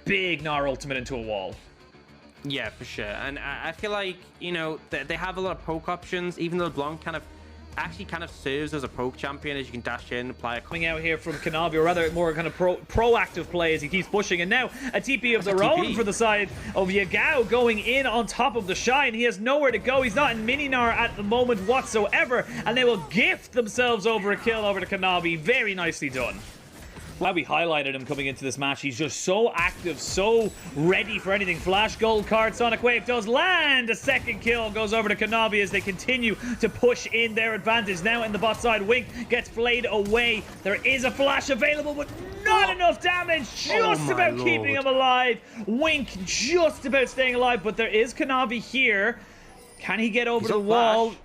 big Gnar ultimate into a wall. Yeah, for sure. And I feel like, you know, they have a lot of poke options, even though Blanc actually kind of serves as a poke champion, as you can dash in and apply a coming out here from Kanavi, or rather more kind of proactive play as he keeps pushing, and now a TP of their own for the side of Yagao going in on top of the Shine. He has nowhere to go. He's not in Mininar at the moment whatsoever, and they will gift themselves over a kill over to Kanavi. Very nicely done. Glad we highlighted him coming into this match. He's just so active, so ready for anything. Flash gold card. Sonic Wave does land. A second kill goes over to Kanavi as they continue to push in their advantage. Now in the bot side, Wink gets flayed away. There is a flash available, but not enough damage. Just about keeping him alive. Wink just about staying alive, but there is Kanavi here. Can he get over the wall?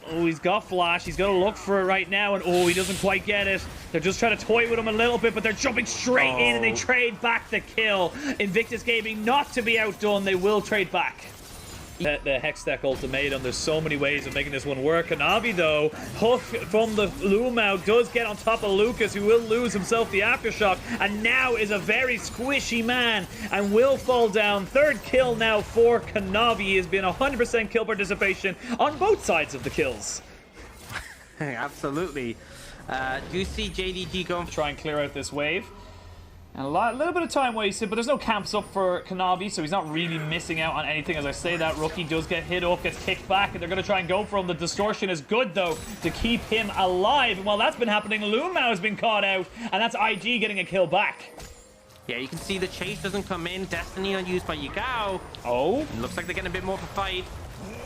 Oh, he's got flash. He's got to look for it right now, and oh, he doesn't quite get it. They're just trying to toy with him a little bit, but they're jumping straight in, and they trade back the kill. Invictus Gaming not to be outdone. They will trade back. The Hextech ultimatum. There's so many ways of making this one work. Kanavi, though, Huff from the Lumao does get on top of Lucas, who will lose himself the aftershock, and now is a very squishy man and will fall down. Third kill now for Kanavi. He has been 100% kill participation on both sides of the kills. Absolutely. Do you see JDG going to try and clear out this wave? And a little bit of time wasted, but there's no camps up for Kanavi, so he's not really missing out on anything. As I say that, Rookie does get hit up, gets kicked back, and they're going to try and go for him. The distortion is good, though, to keep him alive. And while that's been happening, Lumao has been caught out, and that's IG getting a kill back. Yeah, you can see the chase doesn't come in. Destiny unused by Yagao. Oh. It looks like they're getting a bit more of a fight.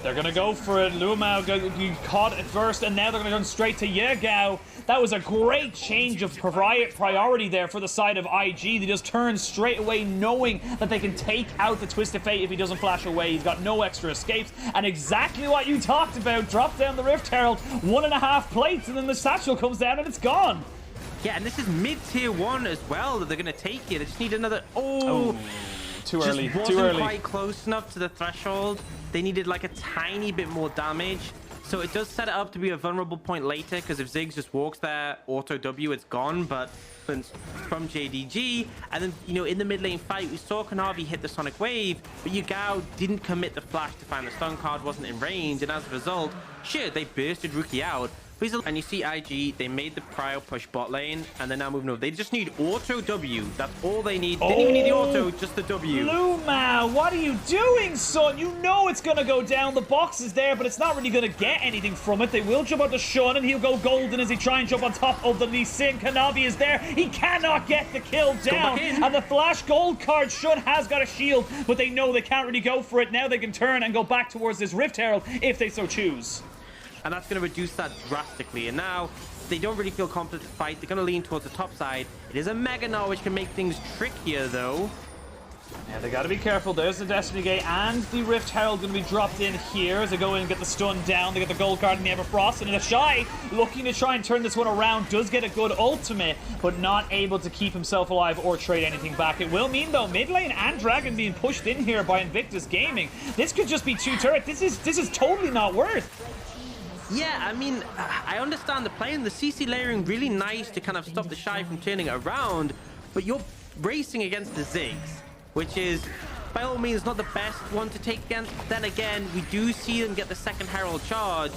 They're going to go for it. Lumao caught it first, and now they're going to run straight to Yagao. That was a great change of priority there for the side of IG. They just turn straight away, knowing that they can take out the Twisted Fate if he doesn't flash away. He's got no extra escapes, and exactly what you talked about. Drop down the Rift Herald, 1.5 plates, and then the satchel comes down, and it's gone. Yeah, and this is mid-tier 1 as well that they're going to take here. They just need another... Oh, too early. Just too wasn't early. Quite close enough to the threshold. They needed like a tiny bit more damage. So it does set it up to be a vulnerable point later, because if Ziggs just walks there, auto W, it's gone. But from JDG, and then, you know, in the mid lane fight, we saw Kanavi hit the Sonic Wave, but Yagao didn't commit the flash to find the stun card, wasn't in range, and as a result, sure, they bursted Rookie out. And you see IG, they made the prior push bot lane, and they're now moving over. They just need auto W. That's all they need. They didn't even need the auto, just the W. Lumao, what are you doing, son? You know it's going to go down. The box is there, but it's not really going to get anything from it. They will jump out to Shun, and he'll go golden as he tries and jump on top of the Lee Sin. Kanavi is there. He cannot get the kill down. And the flash gold card, Shun has got a shield, but they know they can't really go for it. Now they can turn and go back towards this Rift Herald if they so choose. And that's going to reduce that drastically. And now they don't really feel confident to fight. They're going to lean towards the top side. It is a Mega Gnar, which can make things trickier, though. Yeah, they got to be careful. There's the Destiny Gate and the Rift Herald going to be dropped in here as they go in and get the stun down. They get the gold card and the Everfrost. And the Shy, looking to try and turn this one around, does get a good ultimate, but not able to keep himself alive or trade anything back. It will mean, though, mid lane and Dragon being pushed in here by Invictus Gaming. This could just be 2 turrets. This is totally not worth. Yeah, I mean, I understand the play and the CC layering really nice to kind of stop the Shy from turning it around, but you're racing against the Ziggs, which is by all means not the best one to take against. Then again, we do see them get the second Herald charge.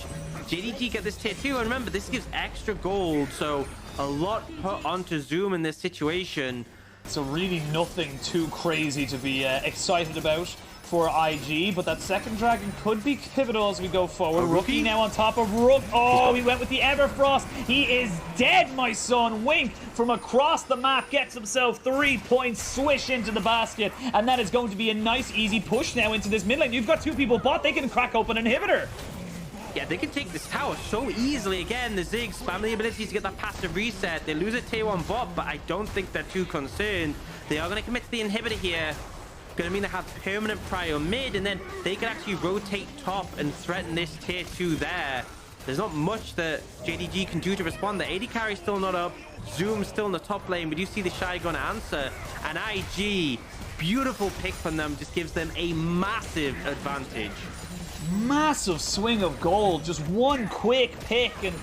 JDG get this tier 2, and remember, this gives extra gold, so a lot put onto Zoom in this situation. So really nothing too crazy to be excited about for IG, but that second Dragon could be pivotal as we go forward. Rookie now on top of Rook. Oh, he went with the Everfrost. He is dead, my son. Wink from across the map gets himself 3 points, swish into the basket, and that is going to be a nice, easy push now into this mid lane. You've got 2 people bot. They can crack open an inhibitor. Yeah, they can take this tower so easily. Again, the Ziggs spam the abilities to get that passive reset. They lose a tier 1 bot, but I don't think they're too concerned. They are going to commit to the inhibitor here. Going to mean they have permanent prio mid, and then they can actually rotate top and threaten this tier 2 there. There's not much that JDG can do to respond. The AD carry still not up. Zoom still in the top lane. We do see the Shy going to answer. And IG, beautiful pick from them, just gives them a massive advantage. Massive swing of gold. Just one quick pick, and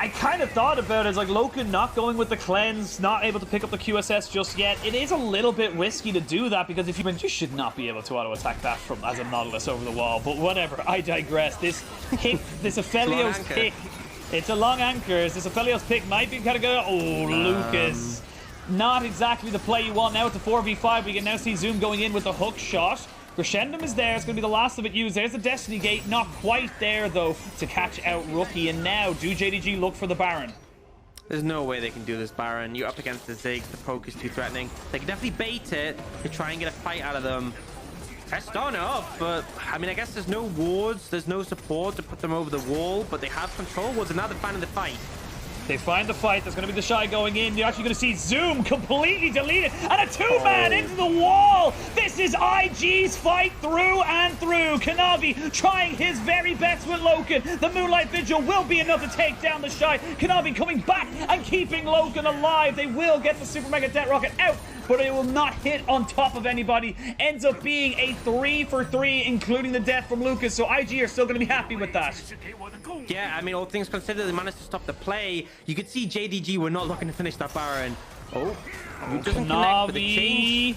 I kind of thought about it as like Loken not going with the cleanse, not able to pick up the QSS just yet. It is a little bit risky to do that because if you should not be able to auto attack that from as a Nautilus over the wall. But whatever, I digress. This pick, this Aphelios pick, it's a long anchor. This Aphelios pick might be kind of good. Oh, Lucas, not exactly the play you want now at the 4v5. We can now see Zoom going in with the hook shot. Crescendum is there. It's going to be the last of it used. There's the Destiny Gate. Not quite there, though, to catch out Rookie. And now, do JDG look for the Baron? There's no way they can do this, Baron. You're up against the Ziggs. The poke is too threatening. They can definitely bait it to try and get a fight out of them. They're starting up, but, I mean, I guess there's no wards. There's no support to put them over the wall, but they have control wards, and now they're finding the fight. They find the fight. There's going to be the Shy going in. You're actually going to see Zoom completely deleted. And a two-man into the wall. This is IG's fight through and through. Kanavi trying his very best with Loken. The Moonlight Vigil will be enough to take down the Shy. Kanavi coming back and keeping Loken alive. They will get the Super Mega Det Rocket out, but it will not hit on top of anybody. Ends up being a 3-for-3, including the death from Lucas. So IG are still going to be happy with that. Yeah, I mean, all things considered, they managed to stop the play. You could see JDG were not looking to finish that Baron. Oh, doesn't connect with the chain.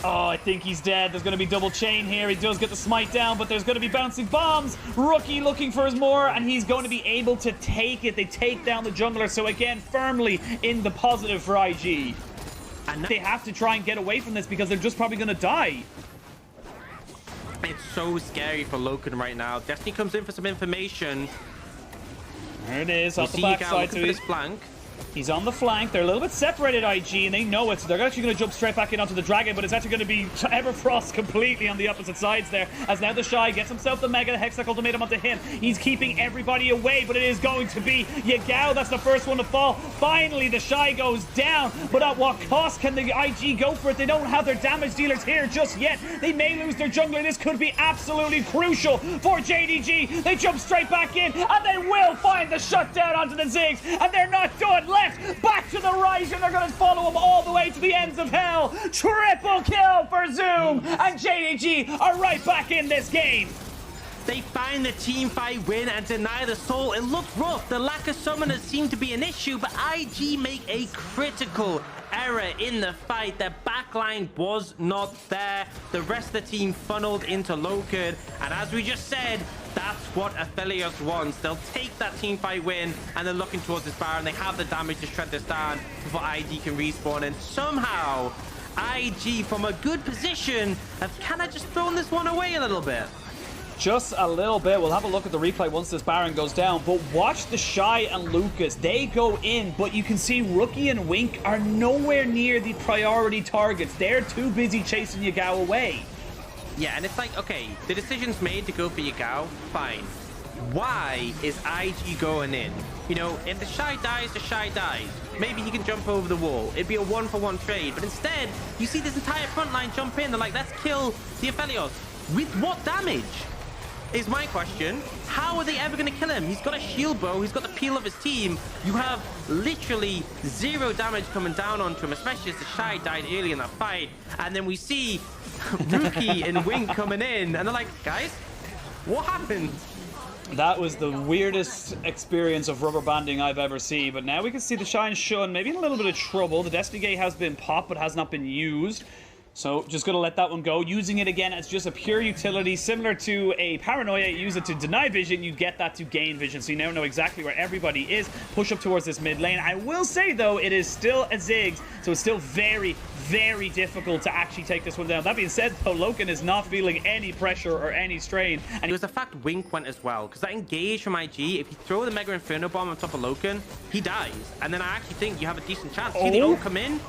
Oh, I think he's dead. There's going to be double chain here. He does get the smite down, but there's going to be bouncing bombs. Rookie looking for his more, and he's going to be able to take it. They take down the jungler. So again, firmly in the positive for IG. And they have to try and get away from this because they're just probably going to die. It's so scary for Loken right now. Destiny comes in for some information. There it is, off the backside. So he's flank. He's on the flank. They're a little bit separated, IG, and they know it. So they're actually going to jump straight back in onto the Dragon, but it's actually going to be Everfrost completely on the opposite sides there. As now the Shy gets himself the Mega Hextech Ultimatum onto him. He's keeping everybody away, but it is going to be Yagao. That's the first one to fall. Finally, the Shy goes down, but at what cost can the IG go for it? They don't have their damage dealers here just yet. They may lose their jungler. This could be absolutely crucial for JDG. They jump straight back in, and they will find the shutdown onto the Ziggs, and they're not done. Left, back to the right, and they're going to follow him all the way to the ends of hell. Triple kill for Zoom, and JDG are right back in this game. They find the team fight win and deny the soul. It looked rough. The lack of summoners seemed to be an issue, but IG make a critical error in the fight. Their backline was not there. The rest of the team funneled into Loken, and as we just said, that's what Aphelios wants. They'll take that team fight win, and they're looking towards this Baron. They have the damage to shred this down before IG can respawn, and somehow IG, from a good position, have kind of just thrown this one away a little bit. Just a little bit. We'll have a look at the replay once this Baron goes down. But watch the Shy and Lucas. They go in, but you can see Rookie and Wink are nowhere near the priority targets. They're too busy chasing Yagao away. Yeah, and it's like, okay, the decision's made to go for Yagao. Fine. Why is IG going in? You know, if the Shy dies, the Shy dies. Maybe he can jump over the wall. It'd be a 1-for-1 trade. But instead, you see this entire front line jump in. They're like, let's kill the Aphelios. With what damage? Is my question. How are they ever going to kill him? He's got a shield bow. He's got the peel of his team. You have literally 0 damage coming down onto him, especially as the Shy died early in that fight. And then we see Rookie and Wink coming in, and they're like, guys, what happened? That was the weirdest experience of rubber banding I've ever seen. But now we can see the Shy and Shun maybe in a little bit of trouble. The Destiny Gate has been popped, but has not been used. So just going to let that one go. Using it again as just a pure utility, similar to a Paranoia. You use it to deny vision, you get that to gain vision. So you now know exactly where everybody is. Push up towards this mid lane. I will say, though, it is still a Ziggs, so it's still very, very difficult to actually take this one down. That being said, though, Loken is not feeling any pressure or any strain. And it was the fact Wink went as well, because that engage from IG, if you throw the Mega Inferno Bomb on top of Loken, he dies. And then I actually think you have a decent chance. See the ult come in?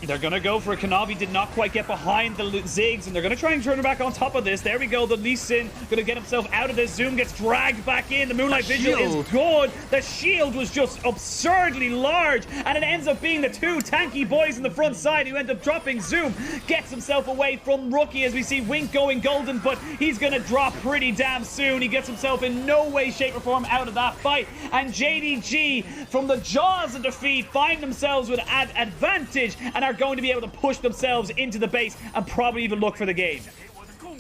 They're going to go for it. Kanavi did not quite get behind the Ziggs, and they're going to try and turn it back on top of this. There we go. The Lee Sin going to get himself out of this. Zoom gets dragged back in. The Moonlight Vigil is good. The shield was just absurdly large, and it ends up being the 2 tanky boys in the front side who end up dropping. Zoom gets himself away from Rookie as we see Wink going golden, but he's going to drop pretty damn soon. He gets himself in no way, shape, or form out of that fight, and JDG, from the jaws of defeat, find themselves with an advantage and are going to be able to push themselves into the base and probably even look for the game.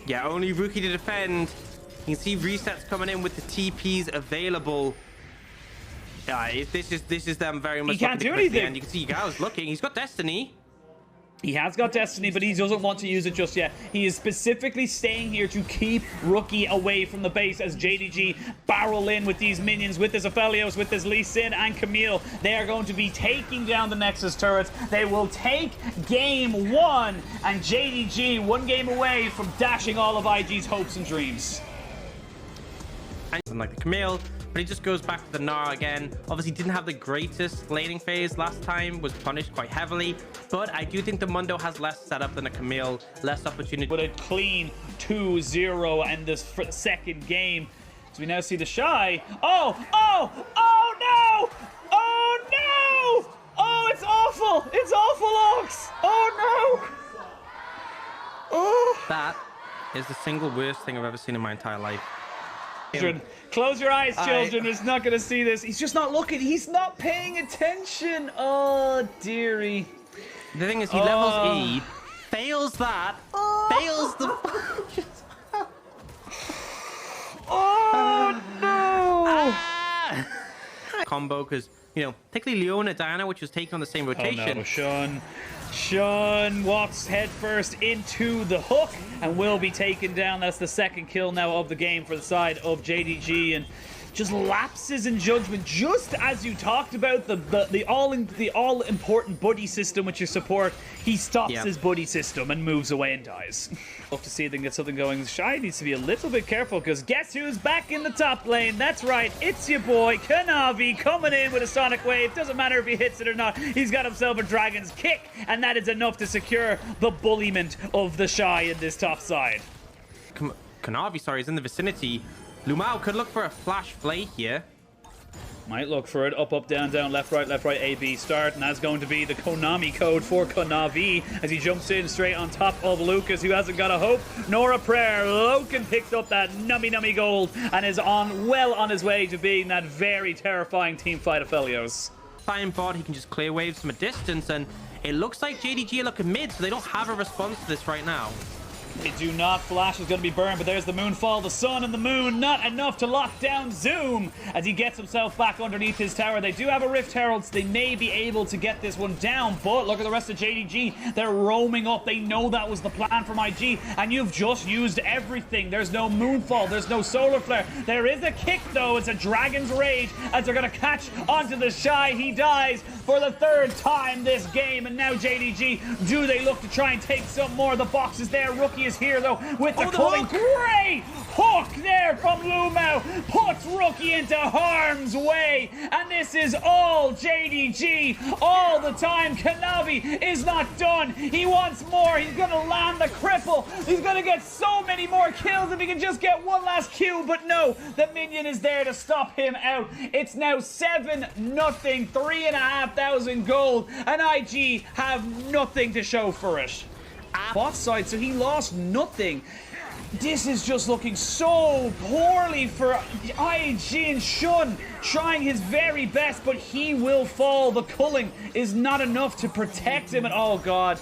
Yeah, only Rookie to defend. You can see resets coming in with the TPs available. Yeah, this is them very much. He can't do anything. anything. You can see Gao's looking. He's got Destiny. He has got Destiny, but he doesn't want to use it just yet. He is specifically staying here to keep Rookie away from the base as JDG barrel in with these minions, with this Aphelios, with this Lee Sin and Camille. They are going to be taking down the Nexus turrets. They will take game 1, and JDG 1 game away from dashing all of IG's hopes and dreams. And like the Camille, but he just goes back to the Gnar again. Obviously didn't have the greatest laning phase last time, was punished quite heavily, but I do think the Mundo has less setup than a Camille, less opportunity. With a clean 2-0 and this second game. So we now see the Shy. Oh no! Oh no! Oh, it's awful! It's awful, Ox! Oh no! Oh! That is the single worst thing I've ever seen in my entire life. Children, close your eyes, children. He's not going to see this. He's just not looking. He's not paying attention. Oh, dearie. The thing is, he levels E, fails that, fails the... Oh, no. Combo, because, you know, particularly Leona, Diana, which was taken on the same rotation. Oh, no, Sean walks headfirst into the hook and will be taken down. That's the second kill now of the game for the side of JDG, and just lapses in judgment, just as you talked about the all important buddy system with your support. He stops his buddy system and moves away and dies. Love to see if they can get something going. Shy needs to be a little bit careful, because guess who's back in the top lane? That's right, it's your boy Kanavi coming in with a Sonic Wave. Doesn't matter if he hits it or not. He's got himself a Dragon's Kick, and that is enough to secure the bulliment of the Shy in this top side. Kanavi, sorry, is in the vicinity. Lumao could look for a flash play here. Might look for it. Up, up, down, down, left, right, A, B, start. And that's going to be the Konami code for Kanavi as he jumps in straight on top of Lucas, who hasn't got a hope nor a prayer. Loken picked up that nummy gold and is well on his way to being that very terrifying teamfight of Aphelios. Fine bot, he can just clear waves from a distance, and it looks like JDG are looking mid, so they don't have a response to this right now. They do not. Flash is going to be burned, but there's the moonfall. The sun and the moon, not enough to lock down Zoom as he gets himself back underneath his tower. They do have a Rift Herald, so they may be able to get this one down, but look at the rest of JDG. They're roaming up. They know that was the plan from IG, and you've just used everything. There's no moonfall. There's no solar flare. There is a kick, though. It's a Dragon's Rage as they're going to catch onto the Shy. He dies for the 3rd time this game, and now JDG, do they look to try and take some more? The box is there. Rookie is here, though, with the culling. Great hook there from Lumao. Puts Rookie into harm's way. And this is all JDG all the time. Kanavi is not done. He wants more. He's going to land the cripple. He's going to get so many more kills if he can just get one last kill. But no, the minion is there to stop him out. It's now 7-0, 3,500 gold. And IG have nothing to show for it. Bot side, so he lost nothing. This is just looking so poorly for IG, and Shun trying his very best, but he will fall. The culling is not enough to protect him. And oh god,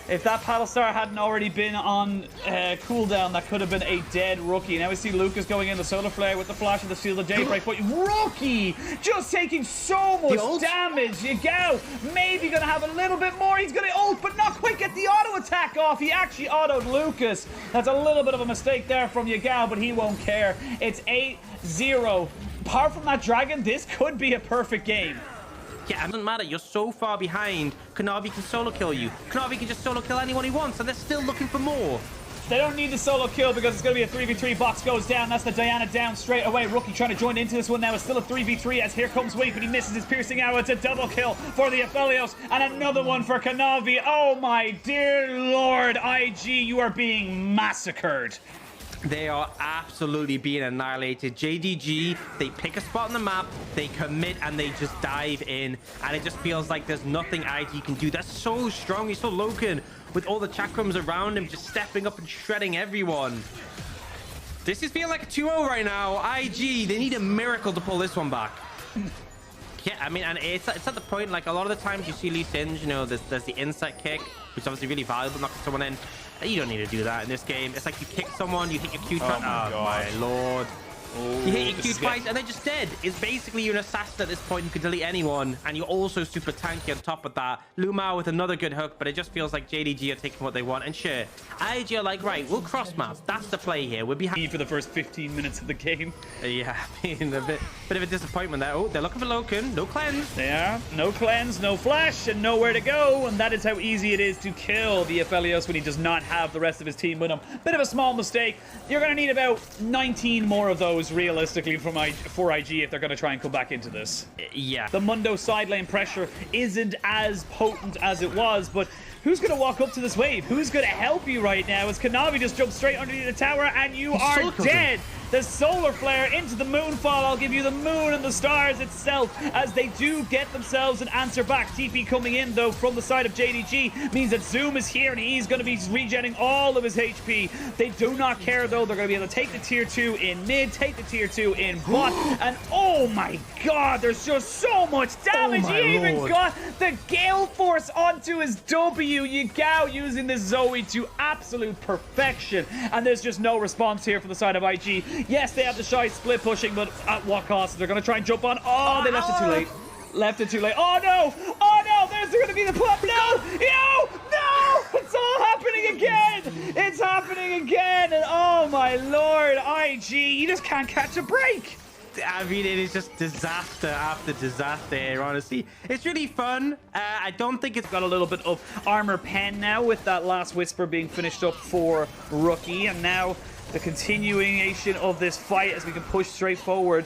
if that Paddle Star hadn't already been on cooldown, that could have been a dead Rookie. Now we see Lucas going in the Solar Flare with the flash of the Seal of Daybreak, but Rookie just taking so much damage. Gaon maybe going to have a little bit more. He's going to ult, but not quite get the auto attack off. He actually autoed Lucas. That's a little bit of a mistake there from Gaon, but he won't care. It's 8-0. Apart from that Dragon, this could be a perfect game. Yeah, it doesn't matter. You're so far behind. Kanavi can solo kill you. Kanavi can just solo kill anyone he wants, and they're still looking for more. They don't need the solo kill because it's going to be a 3v3. Box goes down. That's the Diana down straight away. Rookie trying to join into this one now. It's still a 3v3 as here comes Wake, but he misses his piercing arrow. It's a double kill for the Aphelios and another one for Kanavi. Oh my dear lord, IG, you are being massacred. They are absolutely being annihilated. JDG, they pick a spot on the map, they commit, and they just dive in. And it just feels like there's nothing IG can do. That's so strong. He's so Loken with all the chakrams around him, just stepping up and shredding everyone. This is feeling like a 2-0 right now. IG, they need a miracle to pull this one back. Yeah, I mean, and it's at the point, like, a lot of the times you see Lee Sin, you know, there's the insect kick, which is obviously really valuable, knocking someone in. You don't need to do that in this game. It's like you kick someone, you hit your Q-turn. Oh my lord. You hit your Q twice and they're just dead. It's basically you're an assassin at this point. You can delete anyone, and you're also super tanky on top of that. Lumao with another good hook, but it just feels like JDG are taking what they want. And sure, IG are like, right, we'll cross map. That's the play here. We'll be happy for the first 15 minutes of the game. Yeah, I mean, a bit of a disappointment there. Oh, they're looking for Loken. No cleanse. They are. No cleanse, no flash, and nowhere to go. And that is how easy it is to kill the Aphelios when he does not have the rest of his team with him. Bit of a small mistake. You're going to need about 19 more of those realistically for IG if they're going to try and come back into this. Yeah. The Mundo side lane pressure isn't as potent as it was, but who's going to walk up to this wave? Who's going to help you right now? As Kanavi just jumps straight underneath the tower and you are dead. The solar flare into the moonfall. I'll give you the moon and the stars itself as they do get themselves an answer back. TP coming in though from the side of JDG means that Zoom is here and he's going to be regenerating all of his HP. They do not care though. They're going to be able to take the tier 2 in mid, take the tier 2 in bot, and oh my god, there's just so much damage. He even got the Gale Force onto his W. Gaon using this Zoe to absolute perfection, and there's just no response here for the side of IG. Yes, they have the Shy split pushing, but at what cost? They're going to try and jump on. Oh, they left it too late. Left it too late. Oh no! Oh no! There's going to be the pop. No! No! It's all happening again! It's happening again! And oh my lord, IG, you just can't catch a break. I mean, it is just disaster after disaster here, honestly. It's really fun. I don't think it's got a little bit of armor pen now with that last whisper being finished up for Rookie. And now the continuation of this fight as we can push straight forward.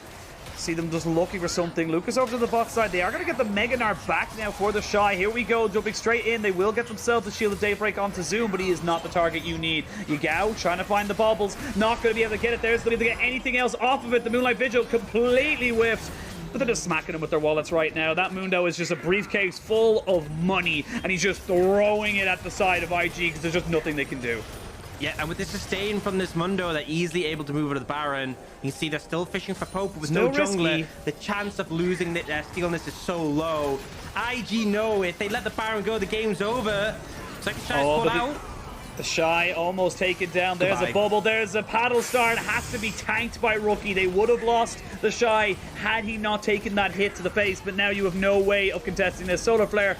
See them just looking for something. Lucas over to the bot side. They are going to get the Meganar back now for the Shy. Here we go, jumping straight in. They will get themselves the Shield of Daybreak onto Zoom, but he is not the target you need. Yagao trying to find the baubles. Not going to be able to get it there. It's going to get anything else off of it. The Moonlight Vigil completely whiffed. But they're just smacking him with their wallets right now. That Mundo is just a briefcase full of money, and he's just throwing it at the side of IG because there's just nothing they can do. Yeah, and with the sustain from this Mundo, they're easily able to move over to the Baron. You can see they're still fishing for Pope, but with no jungler. The chance of losing stealing this is so low. IG know if they let the Baron go, the game's over. Second Shy's pulled out. The Shy almost taken down. There's a bubble. There's a paddle star. It has to be tanked by Rookie. They would have lost the Shy had he not taken that hit to the face, but now you have no way of contesting this. Solar Flare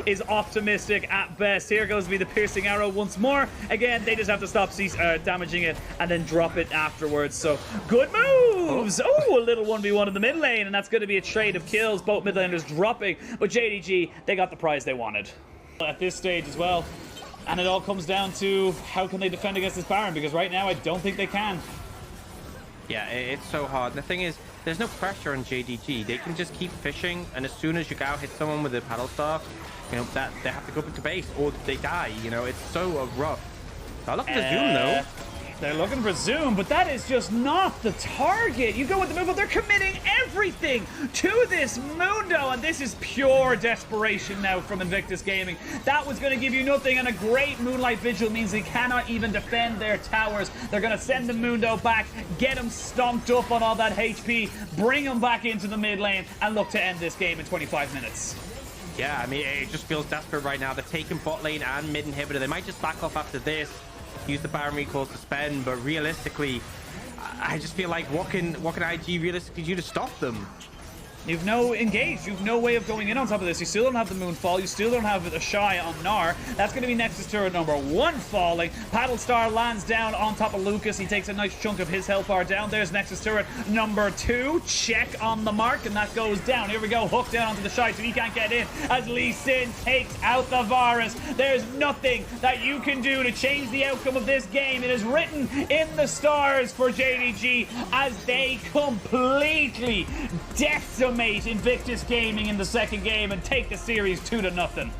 is optimistic at best. Here goes to be the piercing arrow once more. Again, they just have to stop damaging it and then drop it afterwards. So good moves. Oh, a little 1v1 in the mid lane, and that's going to be a trade of kills. Both mid laners dropping, but JDG, they got the prize they wanted at this stage as well. And it all comes down to how can they defend against this Baron, because right now I don't think they can. Yeah, it's so hard. The thing is, there's no pressure on JDG. They can just keep fishing, and as soon as Yagao hits someone with a paddle star, you know, that they have to go up into base or they die. You know, it's so rough. I look at the Zoom though. They're looking for Zoom, but that is just not the target. You go with the move, but they're committing everything to this Mundo, and this is pure desperation now from Invictus Gaming. That was going to give you nothing, and a great Moonlight Vigil means they cannot even defend their towers. They're going to send the Mundo back, get him stomped up on all that HP, bring him back into the mid lane, and look to end this game in 25 minutes. Yeah, I mean, it just feels desperate right now. They're taking bot lane and mid inhibitor. They might just back off after this. Use the Baron recalls to spend, but realistically, I just feel like what can IG realistically do to stop them? You've no engaged. You've no way of going in on top of this. You still don't have the Moonfall. You still don't have a Shy on Gnar. That's going to be Nexus turret number 1 falling. Paddle Star lands down on top of Lucas. He takes a nice chunk of his health bar down. There's Nexus turret number 2. Check on the mark, and that goes down. Here we go. Hook down onto the Shy, so he can't get in as Lee Sin takes out the Varus. There's nothing that you can do to change the outcome of this game. It is written in the stars for JDG as they completely decimate Invictus Gaming in the second game and take the series 2-0.